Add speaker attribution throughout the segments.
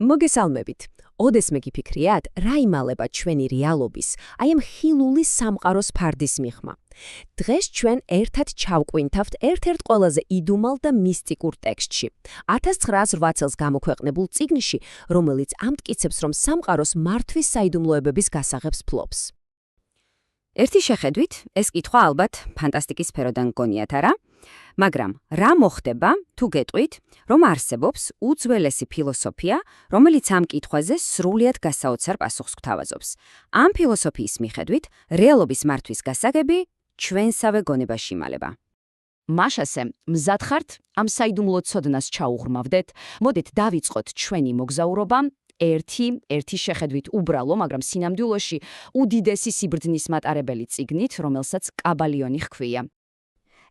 Speaker 1: მოგესალმებით. ოდესმე გიფიქრიათ, რა იმალება ჩვენი რეალობის, აი ამ ხილული სამყაროს ფარდის მიღმა. დღეს ჩვენ ერთად ჩავკვინთავთ ერთ-ერთ ყველაზე იდუმალ და მისტიკურ ტექსტში. 1908 წელს გამოქვეყნებულ წიგნში, რომელიც ამტკიცებს, რომ სამყაროს მართვის საიდუმლოებების გასაღებს ფლობს.
Speaker 2: ერთი შეხედვით, ეს კითხვა ალბათ ფანტასტიკის სფეროდან გონიათ, არა? მაგრამ რა მოხდება, თუ გეტყვით, რომ არსებობს უძველესი ფილოსოფია, რომელიც ამ კითხვაზე სრულიად გასაოცარ პასუხს გვთავაზობს. ამ ფილოსოფიის მიხედვით, რეალობის მართვის გასაგები ჩვენსავე გონებაში იმალება.
Speaker 3: მაშასე, მზად ხართ ამ საიდუმლო ცოდნას ჩაუღრმავდეთ, მოდით დავიწყოთ ჩვენი მოგზაურობა ერთი შეხედვით უბრალო, მაგრამ სინამდვილეში უდიდესი სიბრძნის მატარებელი წიგნით, რომელსაც კაბალიონი ჰქვია.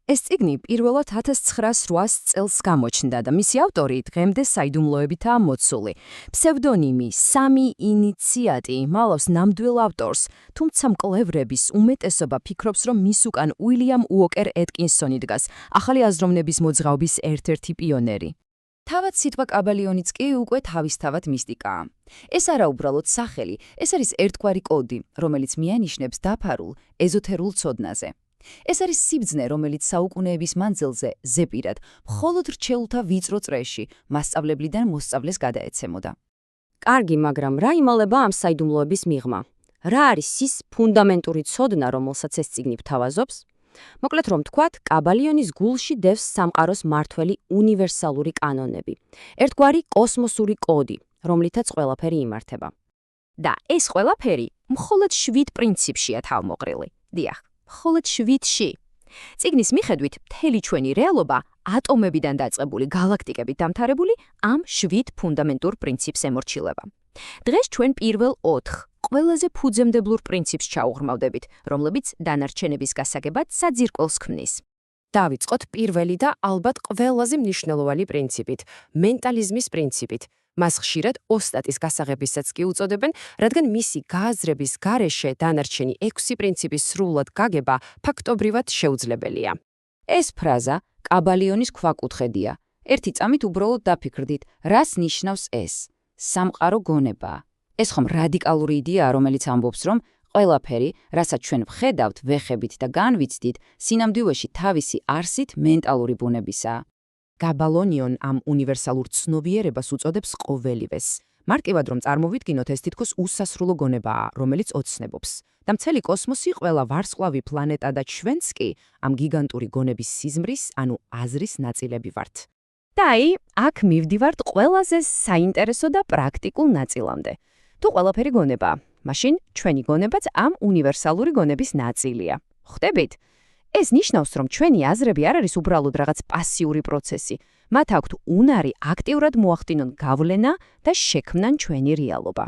Speaker 1: ეს წიგნი პირველად 1908 წელს გამოჩნდა და მისი ავტორი დღემდე საიდუმლოებითაა მოცული. ფსევდონიმი სამი ინიციატი მალავს ნამდვილ ავტორს, თუმცა მკვლევრების უმეტესობა ფიქრობს, რომ მის უკან უილიამ უოკერ ეტკინსონი დგას, ახალი აზროვნების მოძრაობის ერთ-ერთი პიონერი. თავად სიტყვა კაბალიონიც კი უკვე თავისთავად მისტიკაა. ეს არა უბრალოდ სახელი, ეს არის ერთგვარი კოდი, რომელიც მიანიშნებს დაფარულ ეზოთერულ ცოდნაზე. ეს არის სიბრძნე, რომელიც საუკუნეების მანძილზე ზეპირად, მხოლოდ რჩეულთა ვიწრო წრეში, მასწავლებლიდან მოსწავლეს გადაეცემოდა.
Speaker 2: კარგი, მაგრამ რა იმალება ამ საიდუმლოების მიღმა? რა არის ის ფუნდამენტური ცოდნა, რომელსაც ეს წიგნი გვთავაზობს? მოკლედ რომ ვთქვათ, კაბალიონის გულში დევს სამყაროს მართველი უნივერსალური კანონები. ერთგვარი კოსმოსური კოდი, რომლითაც ყველაფერი იმართება. და ეს ყველაფერი მხოლოდ 7 პრინციპშია თავმოყრილი. დიახ, მხოლოდ 7-ში. წიგნის მიხედვით, მთელი ჩვენი რეალობა ატომებიდან დაწყებული გალაქტიკებით დამთავრებული ამ 7 ფუნდამენტურ პრინციპს ემორჩილება. დღეს ჩვენ პირველ 4 ყველაზე ფუძემდებლურ პრინციპს ჩაუღრმავდებით, რომლებიც დანარჩენების გასაგებად საძირკველს ქმნის.
Speaker 1: დავიწყოთ პირველი და ალბათ ყველაზე მნიშვნელოვანი პრინციპით, მენტალიზმის პრინციპით. მას ხშირად ოსტატის გასაღებისაც კი უწოდებენ, რადგან მისი გააზრების გარეშე დანარჩენი 6 პრინციპის სრულად გაგება ფაქტობრივად შეუძლებელია. ეს ფრაზა კაბალიონის ქვაკუთხედია. ერთი წამით უბრალოდ დაფიქრდით, რას ნიშნავს ეს? სამყარო გონება. ეს ხომ რადიკალური იდეაა, რომელიც ამბობს, რომ ყველაფერი, რასაც ჩვენ ვხედავთ, ვეხებით და განვიცდით, სინამდვილეში თავისი არსით მენტალური ბუნებისაა. კაბალონიონ ამ უნივერსალურ ცნობიერებას უწოდებს ყოველივეს. მარტივად რომ წარმოვიდგინოთ, ეს თითქოს უსასრულო გონებაა, რომელიც ოცნებობს. და მთელი კოსმოსი, ყველა ვარსკვლავი, პლანეტა და ჩვენც კი ამ გიგანტური გონების სიზმრის, ანუ აზრის ნაწილები ვართ. და აი, აქ მივდივართ ყველაზე საინტერესო და პრაქტიკულ ნაწილამდე. თუ ყველაფერი გონებაა, მაშინ ჩვენი გონებაც ამ უნივერსალური გონების ნაწილია. ხვდებით? ეს ნიშნავს, რომ ჩვენი აზრები არ არის უბრალოდ რაღაც პასიური პროცესი. მათ აქვთ უნარი აქტიურად მოახდინონ გავლენა და შექმნან ჩვენი რეალობა.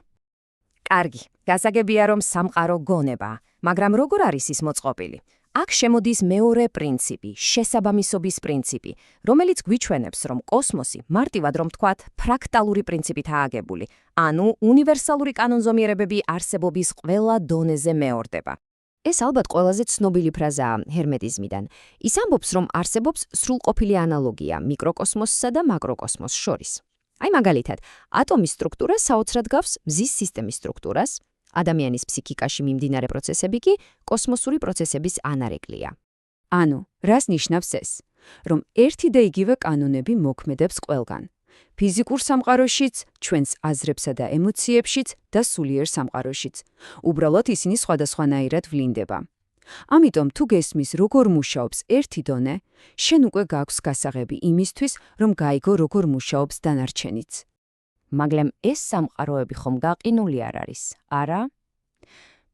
Speaker 1: კარგი, გასაგებია, რომ სამყარო გონებაა, მაგრამ როგორ არის ის მოწყობილი? აქ შემოდის მეორე პრინციპი, შესაბამისობის პრინციპი, რომელიც გვიჩვენებს, რომ კოსმოსი, მარტივად რომ ვთქვათ, ფრაქტალური პრინციპითაა აგებული, ანუ უნივერსალური კანონზომიერებები არსებობის ყველა დონეზე მეორდება. ეს ალბათ ყველაზე ცნობილი ფრაზაა ჰერმეტიზმიდან. ის ამბობს, რომ არსებობს სრულყოფილი ანალოგია მიკროკოსმოსსა და მაკროკოსმოსს შორის. აი მაგალითად, ატომის სტრუქტურა საოცრად გავს მზის სისტემის სტრუქტურას, ადამიანის ფსიქიკაში მიმდინარე პროცესები კი კოსმოსური პროცესების ანარეკლია. ანუ, რას ნიშნავს ეს? რომ ერთი და იგივე კანონები მოქმედებს ყველგან. ფიზიკურ სამყაროშიც, ჩვენს აზრებსა და ემოციებშიც და სულიერ სამყაროშიც. უბრალოდ ისინი სხვადასხვანაირად ვლინდება. ამიტომ თუ გესმის, როგორ მუშაობს ერთი დონე, შენ უკვე გაქვს გასაღები იმისთვის, რომ გაიგო, როგორ მუშაობს დანარჩენიც. მაგრამ ეს სამყაროები ხომ გაყინული არ არის, არა?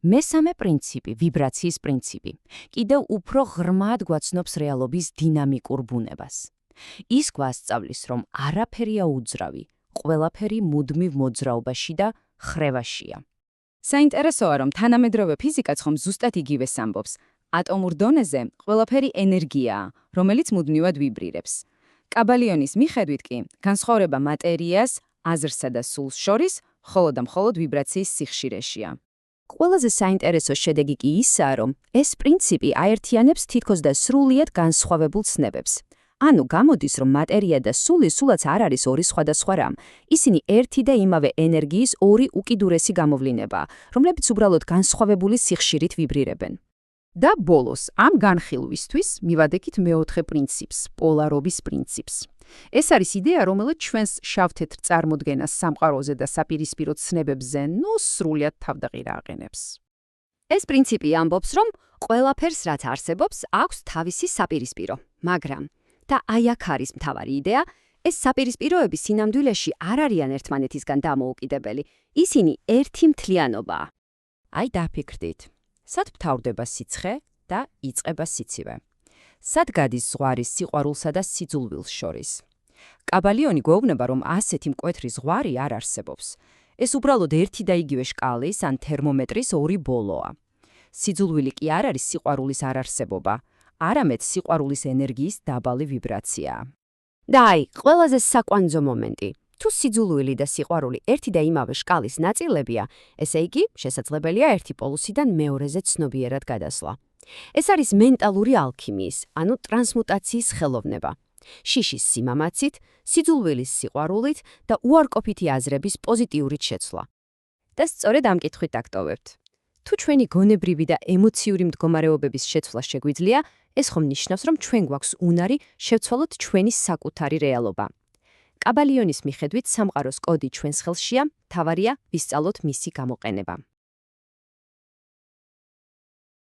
Speaker 1: მესამე პრინციპი, ვიბრაციის პრინციპი, კიდევ უფრო ღრმად გვაცნობს რეალობის დინამიკურ ბუნებას. ის გვასწავლის, რომ არაფერია უძრავი, ყველაფერი მუდმივ მოძრაობაში და ხრევაშია. საინტერესოა, რომ თანამედროვე ფიზიკაც ხომ ზუსტად იგივეს ამბობს. ატომურ დონეზე ყველაფერი ენერგიაა, რომელიც მუდმივად ვიბრირებს. კაბალიონის მიხედვით კი, განსხვავება მატერიას, აზრსა და სულს შორის, მხოლოდ და მხოლოდ ვიბრაციის სიხშირეშია. ყველაზე საინტერესო შედეგი კი ისაა, რომ ეს პრინციპი აერთიანებს თითქოს და სრულიად განსხვავებულ ცნებებს.
Speaker 2: ანუ გამოდის, რომ მატერია და სული სულაც არ არის ორი სხვადასხვა რამ. ისინი ერთი და იმავე ენერგიის ორი უკიდურესი გამოვლინებაა, რომლებიც უბრალოდ განსხვავებული სიხშირით ვიბრირებენ.
Speaker 4: და ბოლოს, ამ განხილვისთვის მივადექით მეოთხე პრინციპს, პოლარობის პრინციპს. ეს არის იდეა, რომელიც ჩვენს შავ-თეთრ წარმოდგენას სამყაროზე და საპირისპირო ცნებებზე სრულიად თავდაღირა აყენებს.
Speaker 3: ეს პრინციპი ამბობს, რომ ყველაფერს, რაც არსებობს, აქვს თავისი საპირისპირო, მაგრამ და აი აქ არის მთავარი იდეა, ეს საპირისპიროები სინამდვილეში არ არიან ერთმანეთისგან დამოუკიდებელი, ისინი ერთი მთლიანობაა.
Speaker 2: აი დაფიქრდით. სად მთავრდება სიცხე და იწყება სიცივე? სად გადის ზღვარი სიყვარულსა და სიძულვილს შორის? კაბალიონი გვეუბნება, რომ ასეთი მკვეთრი ზღვარი არ არსებობს. ეს უბრალოდ ერთი და იგივე შკალის ან თერმომეტრის ორი ბოლოა. სიძულვილი კი არ არის სიყვარულის არარსებობა, არამედ სიყვარულის ენერგიის დაბალი ვიბრაციაა.
Speaker 1: და აი, ყველაზე საკვანძო მომენტი. თუ სიძულვილი და სიყვარული ერთი და იმავე შკალის ნაწილებია, ესე იგი, შესაძლებელია ერთი პოლუსიდან მეორეზე ცნობიერად გადასვლა. ეს არის მენტალური ალქიმიის, ანუ ტრანსმუტაციის ხელოვნება. შიშის სიმამაცით, სიძულვილის სიყვარულით და უარყოფითი აზრების პოზიტიურით შეცვლა. და სწორედ ამ კითხვით დაგტოვებთ. თუ ჩვენი გონებრივი და ემოციური მდგომარეობების შეცვლა შეგვიძლია, ეს ხომ ნიშნავს, რომ ჩვენ გვაქვს უნარი შევცვალოთ ჩვენი საკუთარი რეალობა. კაბალიონის მიხედვით სამყაროს კოდი ჩვენს ხელშია, მთავარია ვისწავლოთ მისი გამოყენება.